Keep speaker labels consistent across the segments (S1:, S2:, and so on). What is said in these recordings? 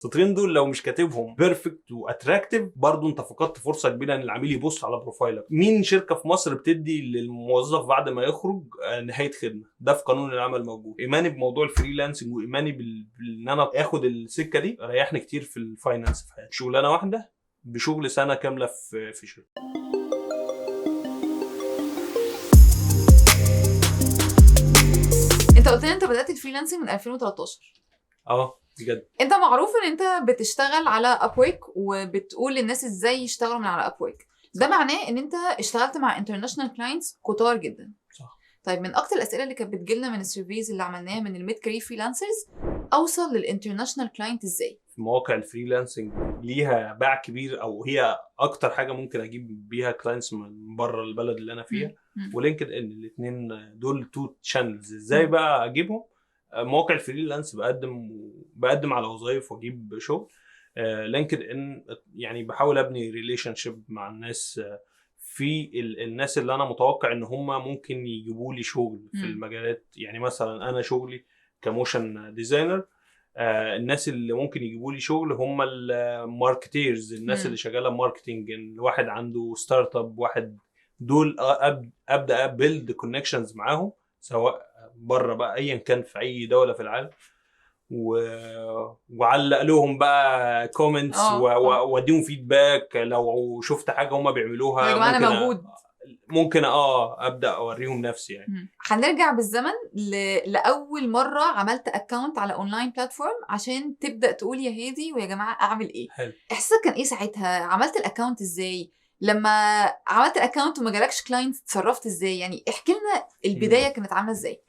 S1: السطرين دول لو مش كاتبهم بيرفكت واتراكتيف برضو انت فقدت فرصه كبيره ان العميل يبص على بروفايلك. مين شركه في مصر بتدي للموظف بعد ما يخرج نهايه خدمه؟ ده في قانون العمل موجود. ايماني بموضوع الفريلانسنج وايماني ان انا اخد السكه دي ريحني كتير في الفاينانس في حياتي. شغلانه واحده بشغل سنه كامله في شركه.
S2: انت قلت لي انت بدأت الفريلانسنج من 2013.
S1: بجد.
S2: انت معروف ان انت بتشتغل على ابويك وبتقول للناس ازاي يشتغلوا من على ابويك. ده معناه ان انت اشتغلت مع انترناشونال كلاينتس كتار جدا.
S1: صح.
S2: طيب من اكتر الاسئله اللي كانت بتجيلنا من السيرفيز اللي عملناها من الميد كارير فريلانسرز، اوصل للانترناشونال كلاينت ازاي؟
S1: في مواقع الفريلانسنج ليها باع كبير، او هي اكتر حاجه ممكن اجيب بيها كلاينتس من بره البلد اللي انا فيها. ولينكد ان، الاثنين دول تو شانلز. ازاي بقى اجيبهم؟ مواقع الفريلانس بقدم على وظائف واجيب شغل. لينكد ان يعني بحاول ابني ريليشن شيب مع الناس، في الناس اللي انا متوقع ان هم ممكن يجيبوا لي شغل في المجالات. يعني مثلا انا شغلي كموشن ديزاينر، الناس اللي ممكن يجيبوا لي شغل هم الماركتيرز، الناس اللي شغاله ماركتنج، واحد عنده ستارت اب، واحد دول ابدا بيلد كونكشنز معاهم، سواء بره بقى ايا كان في اي دوله في العالم، وعلق لهم بقى كومنتس واديهم فيدباك لو شفت حاجه هم بيعملوها.
S2: يا جماعه انا موجود.
S1: ممكن ابدا اوريهم نفسي يعني.
S2: هنرجع بالزمن لاول مره عملت اكونت على اونلاين بلاتفورم عشان تبدا تقول يا هادي ويا جماعه اعمل ايه.
S1: حلو.
S2: احساسك كان ايه ساعتها؟ عملت الاكونت ازاي؟ لما عملت الاكونت وما جالكش كلاينت اتصرفت ازاي؟ يعني احكي لنا البدايه كانت عامله ازاي.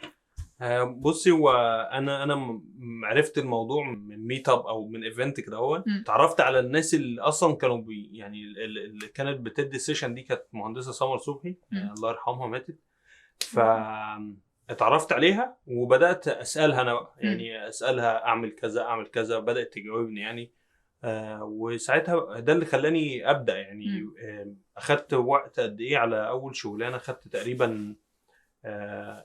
S1: بصي، هو انا عرفت الموضوع من ميت اب او من ايفنت كده. اول اتعرفت على الناس اللي اصلا كانوا يعني اللي كانت بتدي السيشن دي كانت مهندسه سمر صبحي، الله يرحمها، ماتت. اتعرفت عليها وبدات اسالها انا بقى، يعني اسالها اعمل كذا اعمل كذا، بدات تجاوبني يعني. وساعتها ده اللي خلاني ابدا يعني. اخدت وقت قد ايه على اول شغلانه؟ اخدت تقريبا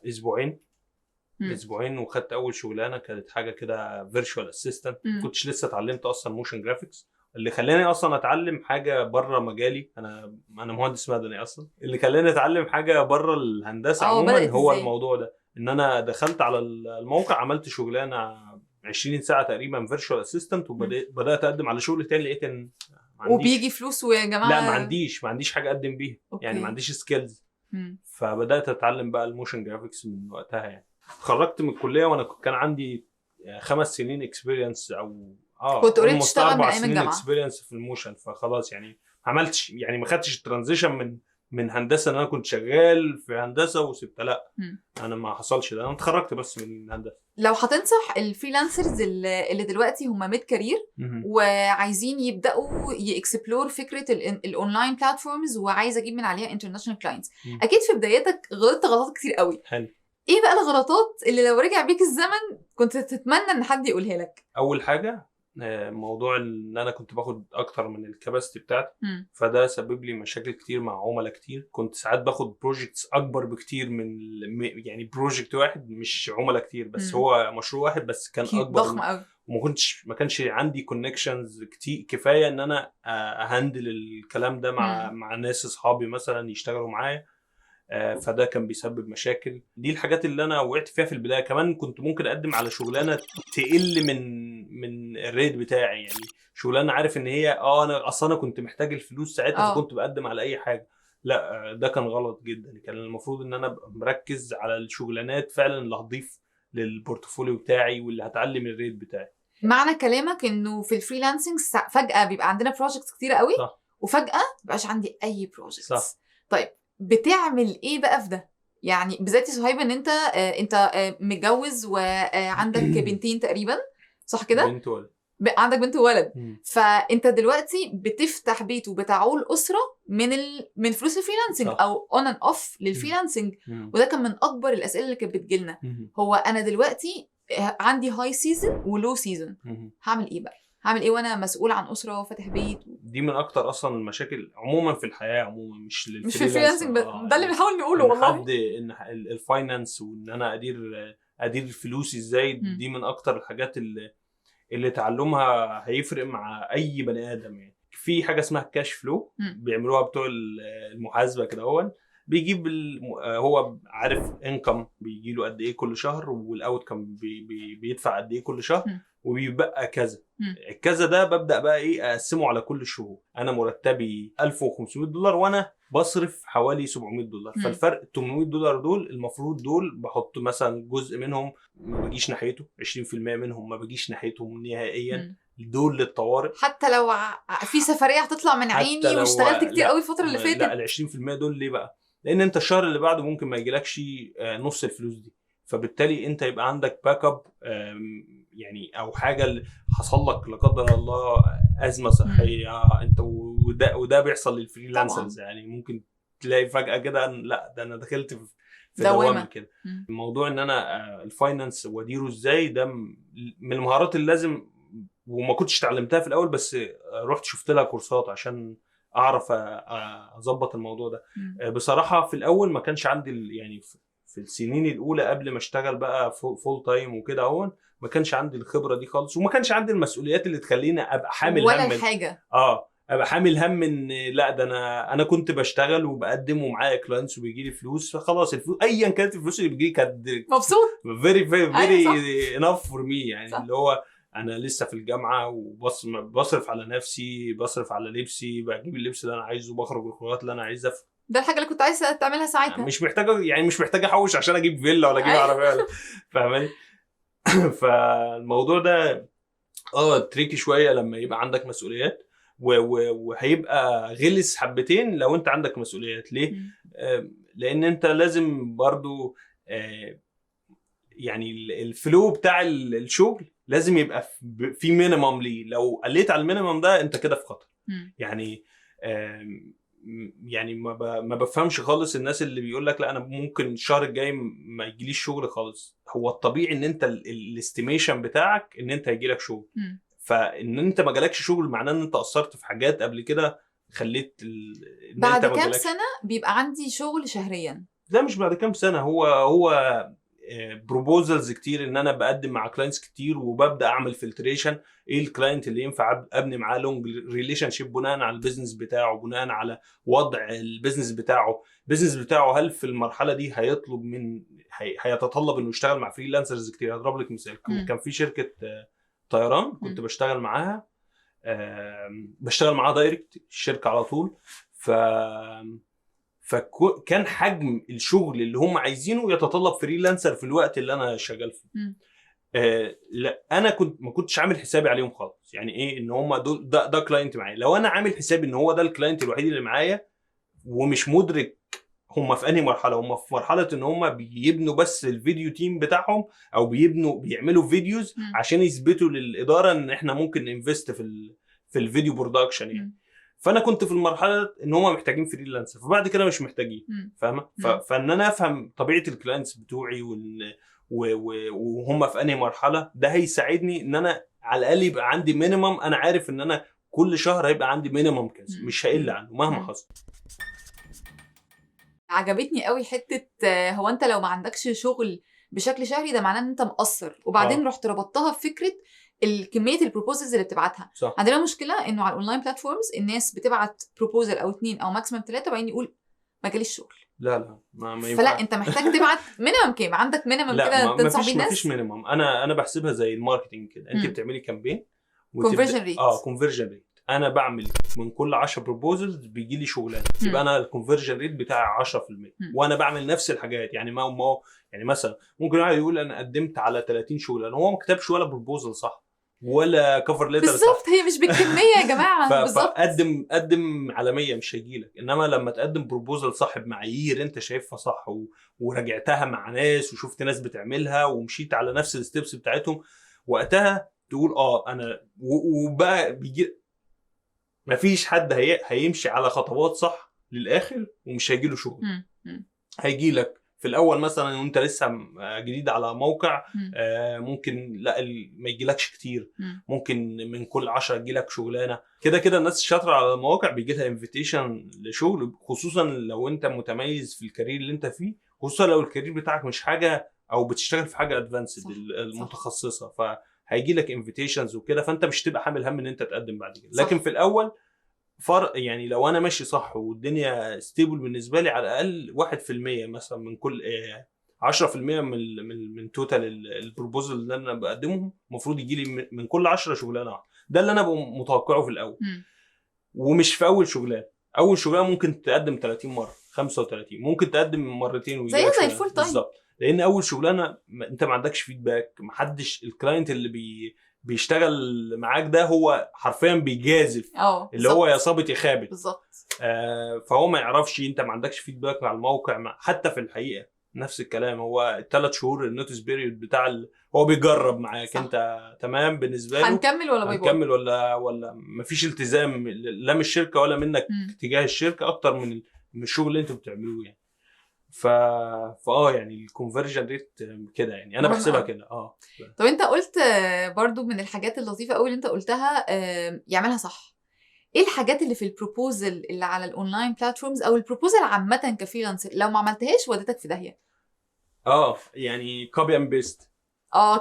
S1: اسبوعين، وخدت اول شغلانه كانت حاجه كده فيرتشوال اسيستنت. كنتش لسه اتعلمت اصلا موشن جرافيكس. اللي خلاني اصلا اتعلم حاجه بره مجالي، انا مهندس مدني اصلا، اللي خلاني اتعلم حاجه بره الهندسه عموما هو الموضوع ده. ان انا دخلت على الموقع، عملت شغلانه 20 ساعه تقريبا فيرتشوال اسيستنت، وبدات اقدم على شغل تاني. لقيت ان
S2: وبيجي فلوس ويا جماعه
S1: لا، ما عنديش حاجه اقدم بيها. يعني ما عنديش سكيلز. فبدات اتعلم بقى الموشن جرافيكس من وقتها يعني. اتخرجت من الكليه وانا كان عندي 5 سنين اكسبيرينس، او
S2: كنت قريت تشتغل
S1: 4 سنين اكسبيرينس في الموشن. فخلاص يعني عملتش، يعني ما خدتش الترانزيشن من هندسه ان انا كنت شغال في هندسه وسبت. لا، انا ما حصلش ده. انا اتخرجت بس من هندسه.
S2: لو هتنصح الفريلانسرز اللي دلوقتي هم ميد كارير وعايزين يبداوا يكسبلور فكره الاونلاين بلاتفورمز وعايز اجيب من عليها انترناشونال كلاينتس، اكيد في بدايتك غلطات كتير قوي.
S1: حلو.
S2: ايه بقى الغلطات اللي لو رجع بيك الزمن كنت تتمنى ان حد يقولها لك؟
S1: اول حاجه موضوع ان انا كنت باخد اكتر من الكاباسيتي بتاعتي، فده سبب لي مشاكل كتير مع عملاء كتير. كنت ساعات باخد بروجكتس اكبر بكتير من يعني بروجكت واحد، مش عملاء كتير بس هو مشروع واحد بس كان اكبر
S2: ضخم قوي.
S1: ما كانش عندي كونكشنز كتير كفايه ان انا اهندل الكلام ده مع ناس اصحابي مثلا يشتغلوا معايا. فده كان بيسبب مشاكل. دي الحاجات اللي انا وقعت فيها في البدايه. كمان كنت ممكن اقدم على شغلانه تقل من الريت بتاعي، يعني شغلانه عارف ان هي انا اصلا كنت محتاج الفلوس ساعتها، فكنت بقدم على اي حاجه. لا، ده كان غلط جدا. كان المفروض ان انا ابقى مركز على الشغلانات فعلا اللي هتضيف للبورتفوليو بتاعي واللي هتعلم الريت بتاعي.
S2: معنى كلامك انه في الفريلانسنج فجاه بيبقى عندنا بروجكتس كتير قوي.
S1: صح.
S2: وفجاه مبقاش عندي اي بروجكتس.
S1: صح.
S2: طيب بتعمل ايه بقى في ده؟ يعني بالذات صهيب ان انت متجوز وعندك بنتين تقريبا، صح كده؟
S1: بنت وولد.
S2: عندك بنت وولد. فانت دلوقتي بتفتح بيت وبتعول اسره من فلوس الفريلانسنج او اون اند اوف للفريلانسنج. وده كان من اكبر الاسئله اللي كانت بتجيلنا. هو انا دلوقتي عندي هاي سيزون ولو سيزون، هعمل ايه بقى؟ هعمل ايه وانا مسؤول عن اسره وفاتح بيت
S1: دي من اكتر اصلا المشاكل عموما في الحياه عموما، مش
S2: في الفريلانسنج. ده اللي بنحاول نقوله والله.
S1: ان الفاينانس وان انا ادير فلوسي ازاي. دي من اكتر الحاجات اللي اللي تعلمها هيفرق مع اي بني ادم. يعني في حاجه اسمها الكاش فلو بيعملوها بتوع المحاسبه كده، بيجيب هو عارف انكم بيجي له قد ايه كل شهر، والاوت كم بيدفع قد ايه كل شهر، وبيبقى كذا. الكذا ده ببدا بقى ايه اقسمه على كل الشهور. انا مرتبي $1500 وانا بصرف حوالي $700. فالفرق $800 دول المفروض دول بحط مثلا جزء منهم ما بجيش ناحيته، 20% منهم ما بجيش ناحيتهم نهائيا، دول للطوارئ.
S2: حتى لو في سفريه هتطلع من عيني واشتغلت كتير قوي الفتره اللي فاتت.
S1: لا، ال 20% دول ليه بقى؟ لان انت الشهر اللي بعده ممكن ما يجيلكش نص الفلوس دي، فبالتالي انت يبقى عندك باك اب، يعني او حاجه حصل لك لا قدر الله ازمه صحيه انت، وده بيحصل للفريلانسرز. يعني ممكن تلاقي فجاه كده لا ده انا دخلت في دوامه كده. الموضوع ان انا الفاينانس واديره ازاي ده من المهارات اللي لازم، وما كنتش اتعلمتها في الاول، بس رحت شفت لها كورسات عشان اعرف اظبط الموضوع ده. بصراحه في الاول ما كانش عندي يعني في السنين الاولى قبل ما اشتغل بقى فول تايم وكده ما كانش عندي الخبره دي خالص، وما كانش عندي المسؤوليات اللي تخليني ابقى حامل هم
S2: ولا الحاجه
S1: ابقى حامل هم ان لا ده انا كنت بشتغل وبقدم ومعايا كلاينتس وبيجي لي فلوس، فخلاص الفلوس ايا كانت الفلوس اللي بتجي كانت
S2: مبسوط
S1: فيري انف فور مي. يعني
S2: صح.
S1: اللي هو انا لسه في الجامعه وبصرف على نفسي، بصرف على لبسي، بجيب اللبس اللي انا عايزه، بخرج الخروجات اللي انا عايزها.
S2: ده الحاجه اللي كنت عايز تعملها ساعتها.
S1: مش محتاج احوش عشان اجيب فيلا ولا اجيب عربيه فاهماني؟ فالموضوع ده تريكي شويه لما يبقى عندك مسؤوليات، وهيبقى غلس حبتين لو انت عندك مسؤوليات. ليه؟ لان انت لازم برضو يعني الفلو بتاع الشغل لازم يبقى في مينيمم ليه. لو قليت على المينيمم ده انت كده في خطر. يعني ما بفهمش خالص الناس اللي بيقول لك لا انا ممكن الشهر الجاي ما يجيليش شغل خالص. هو الطبيعي ان انت الاستيميشن بتاعك ان انت هيجيلك شغل، فان انت ما جالكش شغل معناه ان انت قصرت في حاجات قبل كده خليت ان
S2: بعد
S1: انت
S2: كام سنه بيبقى عندي شغل شهريا.
S1: ده مش بعد كام سنه، هو بروبوزلز كتير، ان انا بقدم مع كلاينتس كتير وببدا اعمل فلتريشن ايه الكلاينت اللي ينفع ابني معاه لونج ريليشن شيب بناء على البيزنس بتاعه، بناء على وضع البيزنس بتاعه هل في المرحله دي هيطلب من هيتطلب انه يشتغل مع فريلانسرز كتير. هضرب لك مثال. كان في شركه طيران كنت بشتغل معاها، بشتغل معاها دايركت الشركه على طول. فكان حجم الشغل اللي هم عايزينه يتطلب فريلانسر في الوقت اللي انا شغال فيه. لا انا ما كنتش عامل حسابي عليهم خالص. يعني ايه ان هم دول ده كلاينت معايا. لو انا عامل حسابي ان هو ده الكلاينت الوحيد اللي معايا ومش مدرك هم في انهي مرحله، هم في مرحله ان هم بيبنوا بس الفيديو تيم بتاعهم او بيعملوا فيديوز عشان يثبتوا للاداره ان احنا ممكن انفست في الفيديو برودكشن يعني. فانا كنت في المرحله ان هم محتاجين فريلانسر، فبعد كده مش محتاجين. فاهمه؟ فان انا افهم طبيعه الكلاينتس بتوعي وهم في انهي مرحله، ده هيساعدني ان انا على الاقل يبقى عندي مينيمم. انا عارف ان انا كل شهر هيبقى عندي مينيمم كذا، مش هقل عنه مهما حصل.
S2: عجبتني قوي حته هو انت لو ما عندكش شغل بشكل شهري ده معناه ان انت مقصر، وبعدين رحت ربطتها بفكره الكميه البروبوزلز اللي بتبعتها.
S1: صح.
S2: عندنا مشكله انه على الاونلاين بلاتفورمز الناس بتبعت بروبوزل او 2 او ماكسيمم 3 وبعدين يقول ما جاليش شغل.
S1: لا ما ينفعش.
S2: فلا انت محتاج تبعت مينيمم كام، عندك مينيمم كده تنصح بيه الناس؟
S1: مفيش مينيمم. انا بحسبها زي الماركتنج كده. انت بتعملي كامبين
S2: كونفرجن ريت.
S1: كونفرجن ريت. انا بعمل من كل 10 بروبوزلز بيجي لي شغلانه، يبقى انا الكونفرجن ريت بتاعي 10%. وانا بعمل نفس الحاجات. يعني ما يعني مثلا ممكن واحد يقول انا قدمت على 30 شغلانه، هو ما كتبش ولا بروبوزل صح ولا كفر ليتر صح.
S2: بالظبط، هي مش بالكميه يا جماعه. بالظبط.
S1: قدم على 100 مش هيجيلك. انما لما تقدم بروبوزل صح بمعايير انت شايفها صح وراجعتها مع ناس وشفت ناس بتعملها ومشيت على نفس الستبس بتاعتهم، وقتها تقول انا وبقى بيجي. مفيش حد هيمشي على خطوات صح للاخر ومش هيجيله شغل. هيجيلك في الاول مثلا وانت لسه جديد على موقع، ممكن لا ما يجيلكش كتير، ممكن من كل 10 يجيلك شغلانه. كده الناس الشاطره على المواقع بيجي لها انفيتيشن لشغل، خصوصا لو انت متميز في الكارير اللي انت فيه، خصوصا لو الكارير بتاعك مش حاجه او بتشتغل في حاجه ادفانسد المتخصصه. هيجي لك انفيتيشنز وكده، فانت مش تبقى حامل هم ان انت تقدم بعد كده.
S2: صح.
S1: لكن في الاول فرق يعني لو انا ماشي صح والدنيا ستيبل بالنسبه لي، على الاقل 1% مثلا من كل 10% من توتال البروبوزل اللي انا بقدمهم المفروض يجي لي من كل 10 شغلانه. ده اللي انا متوقعه في الاول. ومش في اول شغلانه ممكن تقدم 30 مره، 35 ممكن تقدم مرتين
S2: زي الفول تايم
S1: بالظبط. لان اول شغلانه انت ما عندكش فيدباك، محدش الكلاينت اللي بيشتغل معاك ده هو حرفيا بيجازف اللي هو يا صابت يا خابت
S2: بالظبط.
S1: فهو ما يعرفش، انت ما عندكش فيدباك على الموقع. حتى في الحقيقه نفس الكلام، هو ال3 شهور النوتس بيريود بتاع هو بيجرب معاك. صح. انت تمام بالنسبه له،
S2: هنكمل ولا باي باي،
S1: هنكمل ولا مفيش التزام لا من الشركه ولا منك تجاه الشركه اكتر من الشغل اللي انتوا بتعملوه يعني. يعني الكونفرجن ريت كده يعني انا بحسبها كده.
S2: طب انت قلت برضو من الحاجات اللطيفه قوي اللي انت قلتها يعملها صح. ايه الحاجات اللي في البروبوزل اللي على الاونلاين بلاتفورمز او البروبوزل عامه كفريلانسر لو ما عملتهاش ودتك في داهيه؟
S1: يعني كوبي اند بيست.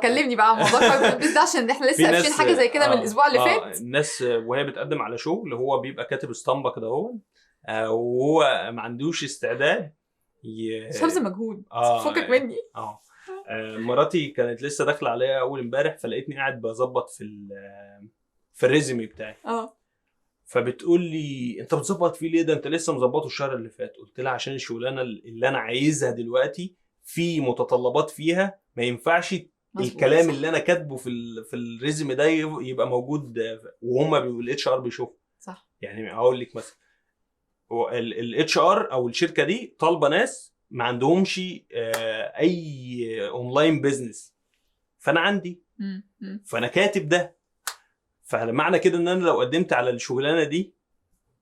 S2: كلمني بقى عن موضوع كوبي اند بيست ده، عشان احنا لسه قافشين حاجه زي كده من الاسبوع اللي فات.
S1: الناس وهي بتقدم على شغل هو بيبقى كاتب اسطمبه كده وهو ما عندوش استعداد
S2: شبذ مجهود. فكك مني.
S1: مراتي كانت لسه داخله عليا اول امبارح، فلقيتني قاعد بظبط في الريزومي بتاعي. فبتقول لي انت بتظبط فيه ليه؟ ده انت لسه مظبطه الشهر اللي فات. قلت لها عشان الشغلانه اللي انا عايزها دلوقتي في متطلبات فيها ما ينفعش الكلام اللي انا كاتبه في الريزومي ده يبقى موجود، وهم الاتش ار بيشوفوا.
S2: صح.
S1: يعني هقول لك مثلا الاتش ار او الشركه دي طالبه ناس ما عندهمش اي اونلاين بيزنس، فانا عندي فانا كاتب ده. فمعنى كده ان انا لو قدمت على الشغلانه دي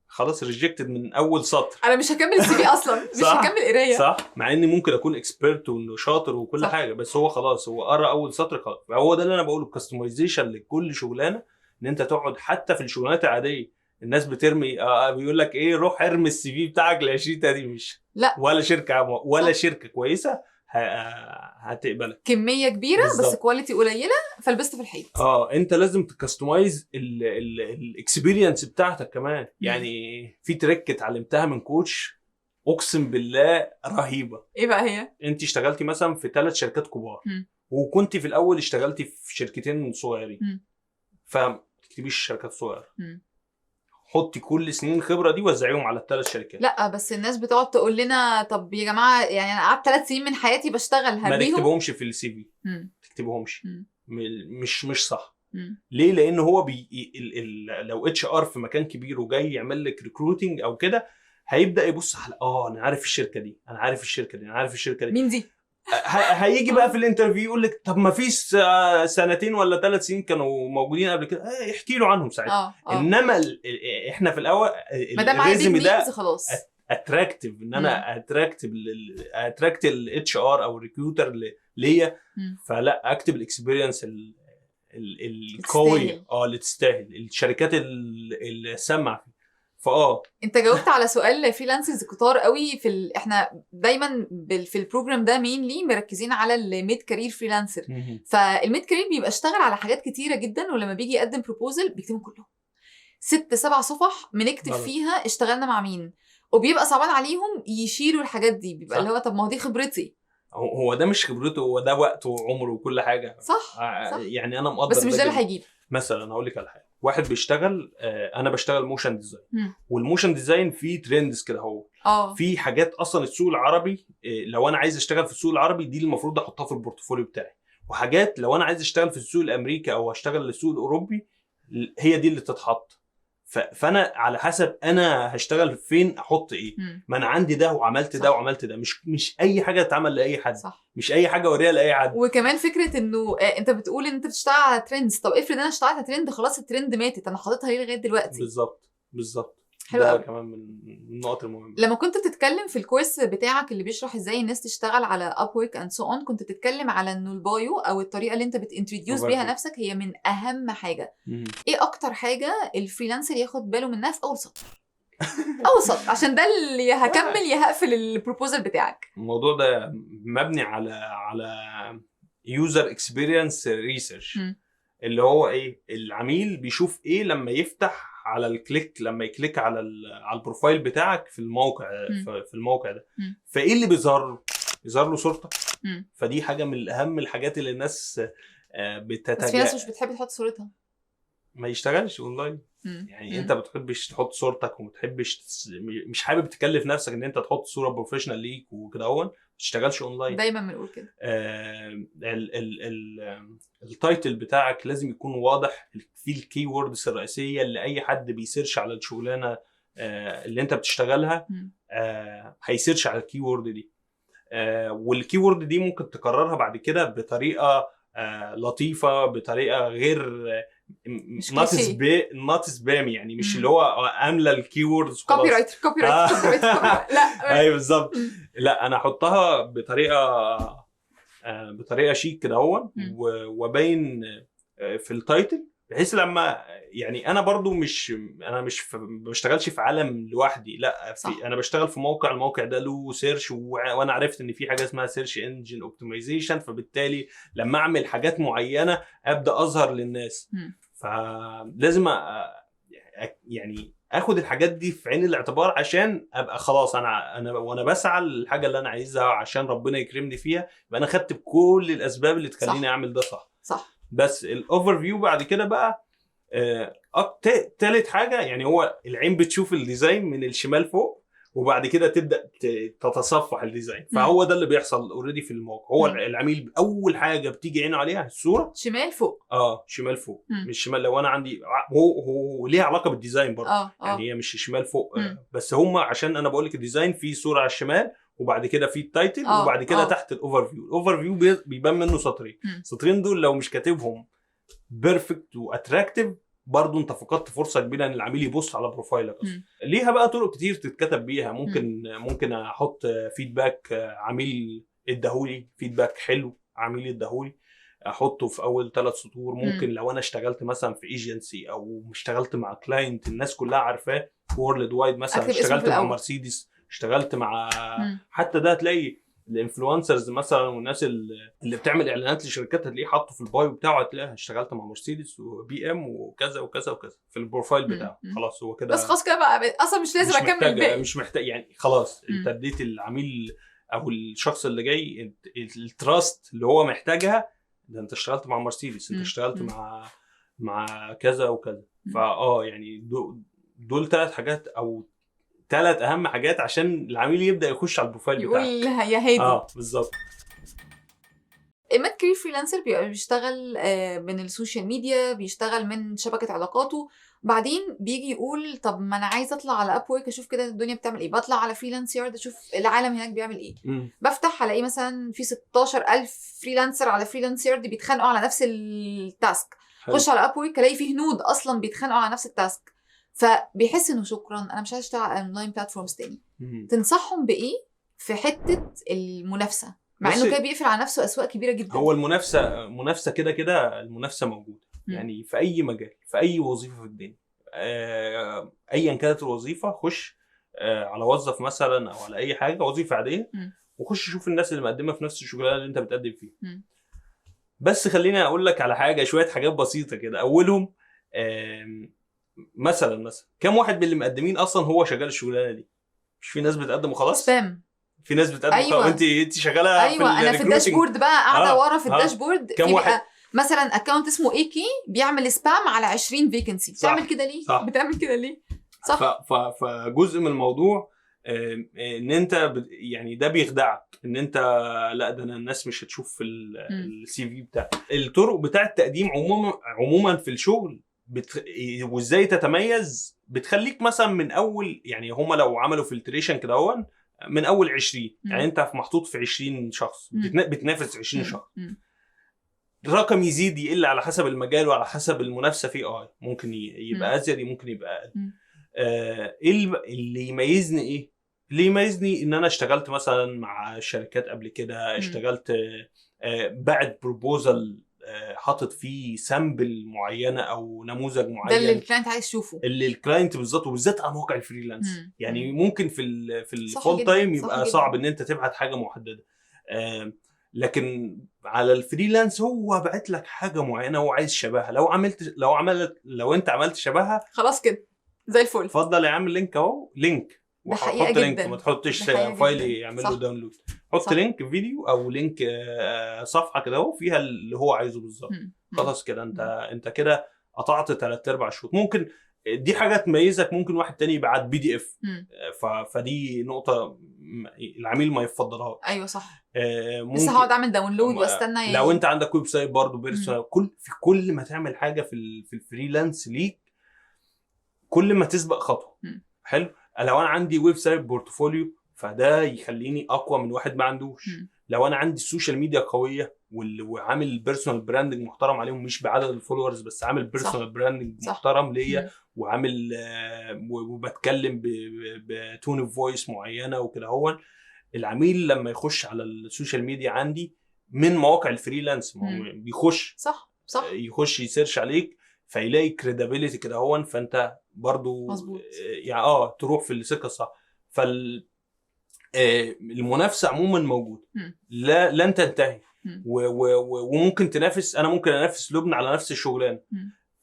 S1: خلاص ريجكتد من اول سطر.
S2: انا مش هكمل السي في اصلا. مش هكمل قرايه.
S1: صح. مع اني ممكن اكون اكسبيرت وشاطر وكل صح. حاجه، بس هو خلاص هو قرا اول سطر خلاص. فهو ده اللي انا بقوله، الكستمايزيشن لكل شغلانه. ان انت تقعد حتى في الشغلانات العاديه الناس بترمي بيقول لك ايه، روح ارمي السي في بتاعك ل20 دي مش
S2: لا
S1: ولا شركه ولا صح. شركه كويسه هتقبلك
S2: كميه كبيره بالزبط. بس كواليتي قليله فلبست في الحيط.
S1: انت لازم تكستمايز الاكسبيرينس بتاعتك كمان. يعني في تريك اتعلمتها من كوتش اقسم بالله رهيبه.
S2: ايه بقى هي؟
S1: انت اشتغلتي مثلا في 3 شركات كبار وكنتي في الاول اشتغلتي في شركتين صغيرين، فتكتبيش الشركات الصغيره، حطي كل سنين الخبره دي وزعيهم على ال3 شركات.
S2: لا بس الناس بتقعد تقول لنا طب يا جماعه يعني انا قعدت 3 سنين من حياتي بشتغل هربيهم.
S1: ما تكتبهمش في السي في، تكتبهمش مش صح. ليه؟ لان هو لو اتش ار في مكان كبير وجاي يعمل لك ريكروتنج او كده هيبدا يبص على انا عارف الشركه دي، انا عارف الشركه دي، انا عارف الشركه دي،
S2: مين دي؟
S1: هيجي بقى في الانترفيو يقول لك طب ما فيش 2 ولا 3 سنين كانوا موجودين قبل كده، احكي له عنهم ساعتها. انما احنا في الاول
S2: الريزومي ده خلاص
S1: اتراكتيف، ان انا اتراكت الاتش ار او الريكروتر ليا، فلا اكتب الاكسبيرينس القويه اللي تستاهل الشركات اللي سمع فيه.
S2: انت جاوبت على سؤال فريلانسرز كتار قوي احنا دايما في البروجرام ده مينلي مركزين على الميد كارير فريلانسر. فالميد كارير بيبقى اشتغل على حاجات كتيره جدا، ولما بيجي يقدم بروبوزل بيكتبهم كلهم 6-7 صفح بنكتب فيها اشتغلنا مع مين، وبيبقى صعبان عليهم يشيلوا الحاجات دي. بيبقى اللي هو طب ما هو دي خبرتي.
S1: هو ده مش خبرته، هو ده وقته وعمره وكل حاجه.
S2: صح.
S1: يعني انا مقدر،
S2: بس مش ده اللي هيجيب.
S1: مثلا هقول لك على حاجه، واحد بيشتغل انا بشتغل موشن ديزاين، والموشن ديزاين فيه ترندز كده، هو في حاجات اصلا السوق العربي لو انا عايز اشتغل في السوق العربي دي المفروض احطها في البورتفوليو بتاعي، وحاجات لو انا عايز اشتغل في السوق الامريكي او اشتغل للسوق الاوروبي هي دي اللي تتحط. فانا على حسب انا هشتغل فين احط ايه. ما انا عندي ده وعملت ده وعملت ده، مش اي حاجه تتعمل لاي حد. صح. مش اي حاجه اوريها لاي حد.
S2: وكمان فكره انه انت بتقول ان انت بتشتغل على ترندز، طب افرض انا اشتغلت على ترند خلاص الترند ماتت، انا حاططها ليه لغايه دلوقتي؟
S1: بالظبط
S2: حلو
S1: ده كمان من النقط المهمه.
S2: لما كنت بتتكلم في الكورس بتاعك اللي بيشرح ازاي الناس تشتغل على Upwork and so on، كنت بتتكلم على انه البايو او الطريقه اللي انت بتintroduce بيها نفسك هي من اهم حاجه. ايه اكتر حاجه الفريلانسر ياخد باله منها في اول سطر؟ اول سطر، عشان ده اللي هكمل يا هقفل البروبوزل بتاعك.
S1: الموضوع ده مبني على user experience research. اللي هو ايه العميل بيشوف ايه لما يفتح على الكليك، لما يكليك على البروفايل بتاعك في الموقع في الموقع ده. فايه اللي بيظهر له صورتك. فدي حاجه من اهم الحاجات اللي الناس
S2: بس في ناس مش بتحب تحط صورتها،
S1: ما يشتغلش اونلاين. يعني انت بتحبش تحط صورتك ومتحبش مش حابب تكلف نفسك ان انت تحط صوره بروفيشنال ليك وكده ما تشتغلش اونلاين.
S2: دايما بنقول كده.
S1: التايتل بتاعك لازم يكون واضح فيه الكي ووردز الرئيسيه اللي اي حد بيسيرش على الشغلانه اللي انت بتشتغلها هيسيرش على الكي وورد دي. والكي وورد دي ممكن تكررها بعد كده بطريقه لطيفه، بطريقه غير نوت سبام، يعني مش اللي هو املى الكي ووردز
S2: كوبي رايت لا
S1: ايوه بالظبط. لا انا احطها بطريقه شيك كده وبين في التايتل، بحيث لما يعني انا برضو مش بشتغلش في عالم لوحدي، لا انا بشتغل في الموقع ده له سيرش، وانا عرفت ان في حاجه اسمها سيرش انجن اوبتمايزيشن، فبالتالي لما اعمل حاجات معينه ابدا اظهر للناس. فلازم يعني اخد الحاجات دي في عين الاعتبار عشان ابقى خلاص انا وانا بسعى للحاجه اللي انا عايزها عشان ربنا يكرمني فيها، يبقى انا خدت بكل الاسباب اللي تخليني اعمل ده صح. بس الاوفر فيو بعد كده بقى تالت حاجه، يعني هو العين بتشوف الديزاين من الشمال فوق، وبعد كده تبدا تتصفح الديزاين. فهو ده اللي بيحصل اوريدي في الموقع. هو العميل اول حاجه بتيجي عينه عليها الصوره
S2: شمال فوق.
S1: شمال فوق. مش شمال. لو انا عندي هو ليها علاقه بالديزاين برضه. يعني هي مش شمال فوق. بس هم عشان انا بقول لك الديزاين فيه صوره على الشمال، وبعد كده في التايتل، وبعد كده تحت الاوفر فيو بيبان منه سطرين دول لو مش كاتبهم بيرفكت واتراكتيف برضو انت فقدت فرصه كبيره ان العميل يبص على بروفايلك اصلا. ليها بقى طرق كتير تتكتب بيها. ممكن احط فيدباك عميل اداهولي، فيدباك حلو عميل اداهولي، احطه في اول 3 سطور. ممكن لو انا اشتغلت مثلا في ايجنسي او اشتغلت مع كلاينت الناس كلها عارفاه وورلد وايد، مثلا اشتغلت مع مرسيدس، اشتغلت مع حتى ده هتلاقي الانفلونسرز مثلا والناس اللي بتعمل اعلانات لشركات هتلاقيه حاطه في البايو بتاعه، هتلاقيها اشتغلت مع مرسيدس وبي ام وكذا وكذا وكذا في البروفايل بتاعه. خلاص هو كده،
S2: بس خلاص كده بقى اصلا مش لازم اكمل الباقي،
S1: مش محتاج يعني خلاص. انت اديت العميل او الشخص اللي جاي التراست اللي هو محتاجها. ده انت اشتغلت مع مرسيدس، انت اشتغلت مع كذا وكذا. يعني دول 3 حاجات او 3 اهم حاجات عشان العميل يبدا يخش على البروفايل بتاعك،
S2: يقول يا هادي.
S1: بالظبط.
S2: اما كريم فريلانسر بيبقى بيشتغل من السوشيال ميديا، بيشتغل من شبكه علاقاته، بعدين بيجي يقول طب ما انا عايز اطلع على اب وورك اشوف كده الدنيا بتعمل ايه، بطلع على فريلانس يارد اشوف العالم هناك بيعمل ايه. بفتح الاقي مثلا في 16,000 فريلانسر على فريلانس يارد بيتخانقوا على نفس التاسك. خش على اب وورك الاقي في هنود اصلا بيتخانقوا على نفس التاسك، فبيحس انه شكرا انا مش عايز اشتغل على اونلاين بلاتفورمز تاني. تنصحهم بايه في حته المنافسه، مع انه كده بيقفل على نفسه اسواق كبيره جدا؟
S1: هو المنافسه كده المنافسه موجوده. يعني في اي مجال، في اي وظيفه في الدنيا، ايا كانت الوظيفه، خش على وظف مثلا او على اي حاجه وظيفه عاديه، وخش شوف الناس اللي مقدمه في نفس الشغلانه اللي انت بتقدم فيها. بس خليني اقول لك على شويه حاجات بسيطه كده. اولهم مثلا كم واحد من اللي مقدمين اصلا هو شغال الشغلانه دي؟ مش في ناس بتقدم وخلاص؟
S2: سبام.
S1: في ناس بتقدم.
S2: أيوة.
S1: انت شغاله
S2: ايوه انا في الداشبورد بقى قاعده ورا في الداشبورد
S1: كم واحد
S2: مثلا اكونت اسمه ايكي بيعمل سبام على 20 فيكنسي. بتعمل كده ليه؟ بتعمل كده ليه؟ صح.
S1: فجزء من الموضوع ان انت يعني ده بيخدعك ان انت لا ده الناس مش هتشوف في السي في بتاعك. الطرق بتاعه التقديم عموما في الشغل وازاي تتميز بتخليك مثلا من اول، يعني هم لو عملوا فلتريشن كده من اول 20 يعني انت محطوط في 20 شخص بتنافس 20 شخص. الرقم يزيد يقل على حسب المجال وعلى حسب المنافسه فيه. ممكن يبقى ازيد، ممكن يبقى اقل. اللي يميزني ايه؟ اللي يميزني ان انا اشتغلت مثلا مع شركات قبل كده، اشتغلت بعد بروبوزل حاطط فيه سامبل معينه او نموذج معين،
S2: ده اللي الكلاينت عايز يشوفه،
S1: اللي الكلاينت بالظبط، وبالذات على مواقع الفريلانس. يعني ممكن في الفول تايم يبقى صعب ان انت تبعت حاجه محدده. لكن على الفريلانس هو بعت لك حاجه معينه هو عايز شبهها، لو انت عملت شبهها
S2: خلاص كده زي الفل.
S1: اتفضل يا عم لينك اهو، لينك
S2: حقيقة
S1: وحط لينك،
S2: جدا.
S1: ما تحطش
S2: ده حقيقة
S1: فايل
S2: جدا.
S1: يعمل
S2: صح.
S1: له داونلود، حط
S2: صح.
S1: لينك فيديو او لينك صفحه كده اهو فيها اللي هو عايزه بالظبط. خلاص كده انت كده قطعت 3/4 الشوط. ممكن دي حاجه تميزك، ممكن واحد تاني يبعت PDF، فدي نقطه العميل ما يفضلهاش.
S2: ايوه صح.
S1: ممكن
S2: لسه هقعد اعمل داونلود واستنى يعني.
S1: لو انت عندك ويب سايت برضه بيرسونال، كل ما تعمل حاجه في الفريلانس ليك كل ما تسبق خطوه. حلو. لو انا عندي ويب سايت بورتفوليو فده يخليني اقوى من واحد ما عندوش. لو انا عندي السوشيال ميديا قويه وعامل بيرسونال براندنج محترم عليهم، مش بعدد الفولورز بس، عامل بيرسونال براندنج محترم ليا، وعامل وبتكلم بتون اوف فويس معينه وكده، هو العميل لما يخش على السوشيال ميديا عندي من مواقع الفريلانس بيخش
S2: صح
S1: يخش يسيرش عليك فيلاقي كريدابيليتي كده هو، فانت برضو
S2: مظبوط
S1: يعني تروح في السكه الصح. المنافسه عموما موجوده، لن تنتهي، وممكن تنافس. انا ممكن انافس لبنى على نفس الشغلانه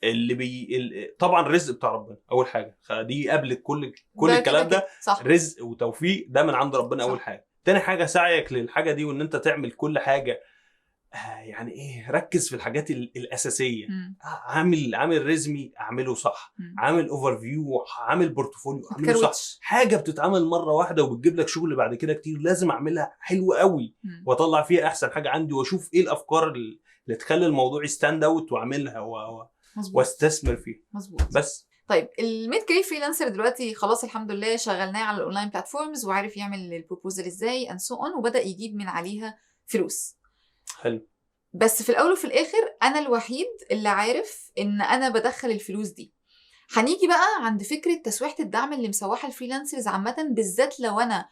S1: اللي طبعا الرزق بتاع ربنا اول حاجه، دي قبل كل الكلام ده. رزق وتوفيق ده من عند ربنا. اول حاجه. تاني حاجه سعيك للحاجه دي، وان انت تعمل كل حاجه يعني ايه، ركز في الحاجات الاساسيه. عامل ريزمي اعمله صح، عامل اوفر فيو، عامل بورتفوليو اعمله صح. حاجه بتتعمل مره واحده وبتجيب لك شغل بعد كده كتير، لازم اعملها حلو قوي واطلع فيها احسن حاجه عندي، واشوف ايه الافكار اللي تخلي الموضوع ستاند اوت واعملها واستثمر فيه.
S2: مظبوط.
S1: بس
S2: طيب الميد كارير فريلانسر دلوقتي خلاص الحمد لله شغلناه على الاونلاين بلاتفورمز، وعارف يعمل البروبوزل ازاي اند سو اون، وبدا يجيب من عليها فلوس.
S1: حلو.
S2: بس في الاول وفي الاخر انا الوحيد اللي عارف ان انا بدخل الفلوس دي. هنيجي بقى عند فكره تسويحه الدعم اللي مسوحه الفريلانسرز عامه، بالذات لو انا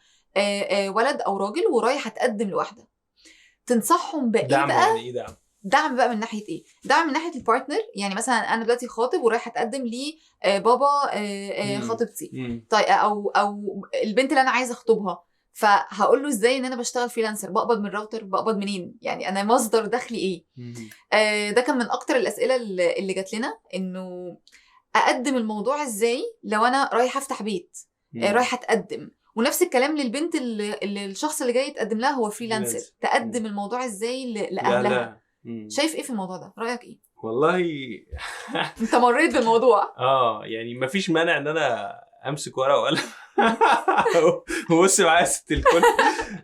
S2: ولد او راجل ورايح اتقدم لواحده، تنصحهم بايه
S1: دعم بقى؟ يعني ايه
S2: دعم بقى من ناحيه ايه؟ دعم من ناحيه البارتنر، يعني مثلا انا دلوقتي خاطب ورايح اتقدم لي بابا خطيبتي، طيب او البنت اللي انا عايزه اخطبها، فهقول له ازاي ان انا بشتغل فريلانسر؟ بقبض من راوتر؟ بقبض منين؟ يعني انا مصدر دخلي ايه؟ ده كان من اكتر الاسئله اللي جات لنا، انه اقدم الموضوع ازاي لو انا رايحه افتح بيت، رايحه اتقدم. ونفس الكلام للبنت اللي الشخص اللي جاي يتقدم لها هو فريلانسر، تقدم الموضوع ازاي لاهلها؟ شايف ايه في الموضوع ده؟ رايك ايه؟
S1: والله
S2: انت مريت بالموضوع.
S1: يعني مفيش مانع ان انا امسك ورقه وقلم وبص معايا ست الكل.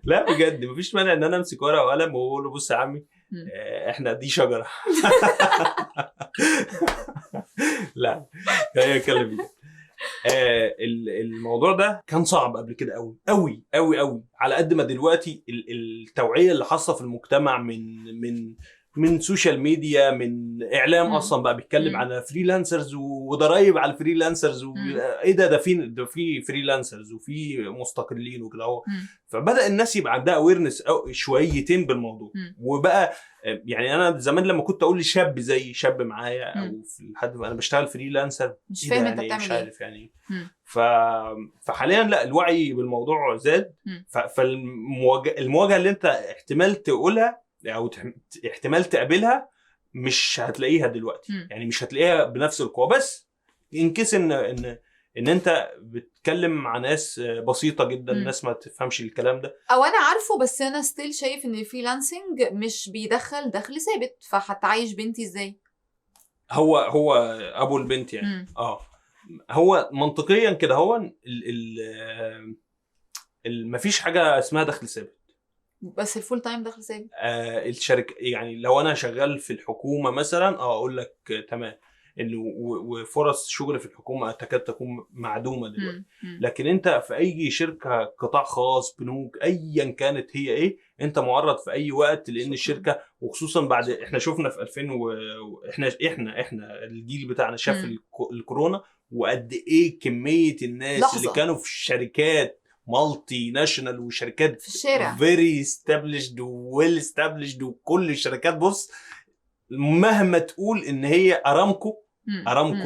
S1: لا بجد مفيش مانع ان انا امسك ورقه وقلم واقول له بص يا عمي احنا دي شجره. لا هي كلمه. الموضوع ده كان صعب قبل كده قوي قوي قوي قوي، على قد ما دلوقتي التوعيه اللي حاصله في المجتمع من سوشيال ميديا، من اعلام اصلا بقى بيتكلم على فريلانسرز وضرايب على الفريلانسرز، وايه ده في فريلانسرز وفي مستقلين وكده اهو. فبدا الناس يبقى عندها اويرنس شويتين بالموضوع. وبقى يعني انا زمان لما كنت اقول لشاب زي شاب معايا او حد انا بشتغل فريلانسر
S2: مش فاهم انت
S1: يعني
S2: بتعمل
S1: مش
S2: ايه،
S1: عارف يعني. فحاليا لا، الوعي بالموضوع زاد. فالمواجهه اللي انت احتمال تقولها او احتمال تقابلها مش هتلاقيها دلوقتي. يعني مش هتلاقيها بنفس القوه، بس انكس ان انت بتتكلم مع ناس بسيطه جدا، ناس ما تفهمش الكلام ده،
S2: او انا عارفه بس انا ستيل شايف ان الفريلانسنج مش بيدخل دخل ثابت، فهتعيش بنتي ازاي؟
S1: هو ابو البنت يعني هو منطقيا كده هو مفيش حاجه اسمها دخل ثابت، بس
S2: الفول تايم دخل ثابت.
S1: الشركه يعني لو انا شغال في الحكومه مثلا اقول لك تمام، انه وفرص شغل في الحكومه تكاد تكون معدومه دلوقتي. لكن انت في اي شركه قطاع خاص، بنوك، ايا كانت هي ايه، انت معرض في اي وقت، لان الشركه وخصوصا بعد احنا شفنا في 2000 احنا الجيل بتاعنا شاف الكورونا وقد ايه كميه الناس لحظة. اللي كانوا في الشركات مالتي ناشونال وشركات
S2: في الشارع
S1: فيري استابليشد وويل استابليشد، وكل الشركات بص مهما تقول ان هي ارامكو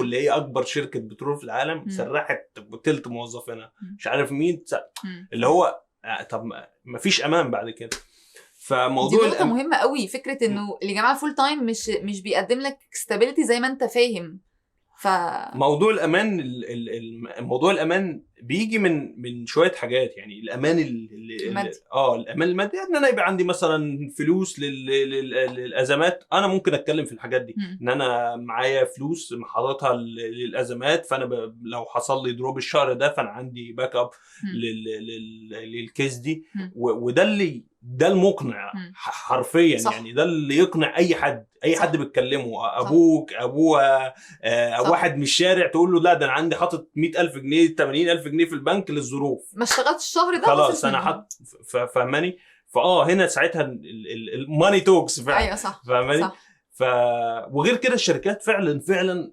S1: اللي هي اكبر شركه بترول في العالم سرحت تلت موظفينها، مش عارف مين اللي هو طب ما فيش امان بعد كده. فموضوع
S2: دي نقطه مهمه قوي، فكره انه اللي جماعه فول تايم مش بيقدم لك ستابيليتي زي ما انت فاهم.
S1: موضوع الامان موضوع الامان بيجي من شويه حاجات. يعني الامان الامان المادي، ان انا يبقى عندي مثلا فلوس للازمات. انا ممكن اتكلم في الحاجات دي، ان انا معايا فلوس محاططها للازمات، فانا لو حصل لي دروب الشهر ده فانا عندي باك اب للكيس دي. وده ده المقنع حرفيا.
S2: صح.
S1: يعني ده اللي يقنع اي حد بتكلمه، ابوك، ابوه، واحد من الشارع تقول له لا ده انا عندي حاطط 100,000 جنيه 80,000 جنيه في البنك للظروف،
S2: ما اشتغلتش الشهر ده
S1: خلاص انا حاطط. فاهماني؟ هنا ساعتها الماني توكس فعلا.
S2: ايوه صح،
S1: فاهماني؟ وغير كده الشركات فعلا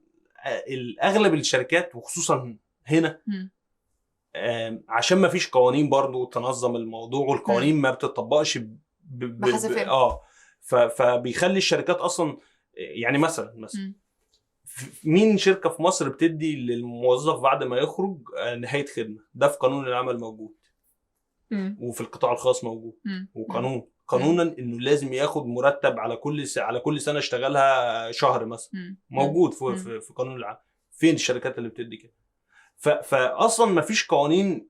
S1: اغلب الشركات وخصوصا هنا عشان ما فيش قوانين برضو تنظم الموضوع، والقوانين ما بتطبقش
S2: بحذافيرها.
S1: فبيخلي الشركات اصلا. يعني مثلا مين شركه في مصر بتدي للموظف بعد ما يخرج نهايه خدمه؟ ده في قانون العمل موجود، وفي القطاع الخاص موجود، قانونا انه لازم ياخد مرتب على كل سنه اشتغلها شهر مثلا، موجود في قانون العمل. فين الشركات اللي بتدي كده؟ فاصلا ما فيش قوانين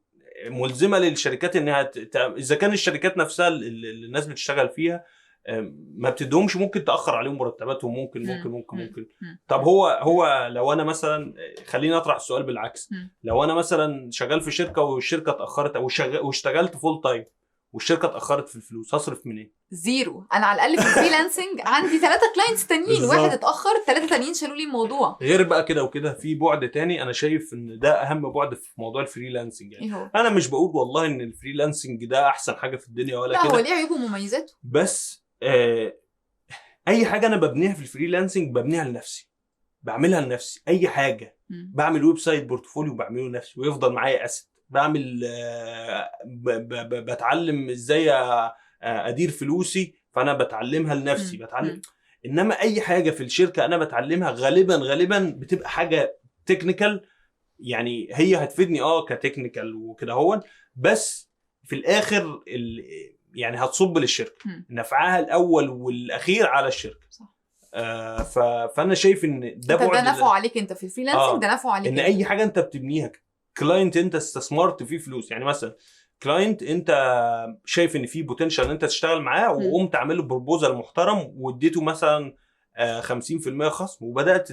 S1: ملزمه للشركات انها اذا كان الشركات نفسها اللي الناس بتشتغل فيها ما بتدهمش، ممكن تاخر عليهم مرتباتهم، ممكن. طب هو لو انا مثلا، خليني اطرح السؤال بالعكس، لو انا مثلا شغال في شركه والشركه اتاخرت، او واشتغلت فول تايم والشركه اتاخرت في الفلوس، هصرف منين؟
S2: زيرو. انا على الاقل في الفريلانسنج عندي 3 كلاينتس تانيين، واحد اتاخر 3 تانيين شالوا لي الموضوع.
S1: غير بقى كده وكده في بعد تاني انا شايف ان ده اهم بعد في موضوع الفريلانسنج. يعني انا مش بقول والله ان الفريلانسنج ده احسن حاجه في الدنيا ولا كده،
S2: لا هو ليه عيوبه ومميزاته،
S1: بس اي حاجه انا ببنيها في الفريلانسنج ببنيها لنفسي، بعملها لنفسي. اي حاجه بعمل ويب سايت بورتفوليو بعمله لنفسي ويفضل معايا اسيت. بعمل بتعلم ازاي ادير فلوسي، فانا بتعلمها لنفسي، بتعلم. انما اي حاجه في الشركه انا بتعلمها غالبا بتبقى حاجه تكنيكال، يعني هي هتفيدني كتكنيكال وكده هون، بس في الاخر يعني هتصب للشركه، نفعها الاول والاخير على الشركه. صح. فانا شايف ان ده
S2: نفعه عليك انت في الفريلانسنج، ده نفعه عليك
S1: ان اي حاجه انت بتبنيها كلاينت انت استثمرت فيه فلوس. يعني مثلا كلاينت انت شايف ان فيه بوتنشال ان انت تشتغل معاه، وقمت عامل له بروبوزال محترم واديته مثلا 50% خصم، وبدات